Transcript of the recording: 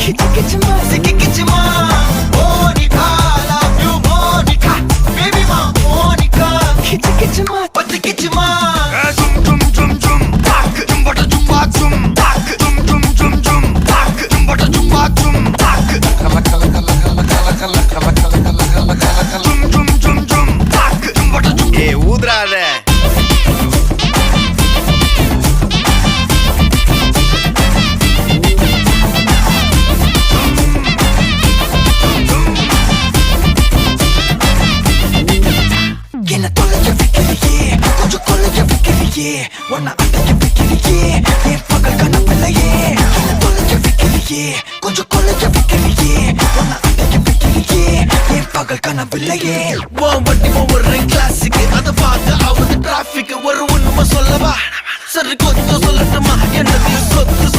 சிக்கிக்கிச்சுமா Monica love you Monica baby மா Monica கிச்சுக்கிச்சுமா பத்திக்கிச்சுமா ஜும் ஜும் ஜும் ஜும் தாக் ஜும்பட ஜும்பா ஜும் தாக் ஜும் ஜும் ஜும் ஜும் தாக் ஜும்பட ஜும்பா ஜும் தாக் கல கல கல கல கல கல கல கல கல கல கல கல ஜும் ஜும் ஜும் ஜும் தாக் ஜும்பட ஜும் ஏ ஊதுறாத என்ன தொலைய வைக்கிறியே கொஞ்சம் கொலைய வைக்கிறியே உன்னை அடைய வைக்கிறியே என் பகல் கனவில்லையே என்ன தொலைய வைக்கிறியே கொஞ்சம் கொலைய வைக்கிறியே உன்னை அடைய வைக்கிறியே என் பகல் கனவில்லையே வண்டி ஒவ்வொரு கிளாஸுக்கு அதை பார்த்து ஆகுது டிராபிக் ஒரு உண்மை சொல்லவா சரி கொஞ்சம் சொல்லட்டுமா என்னது சொத்து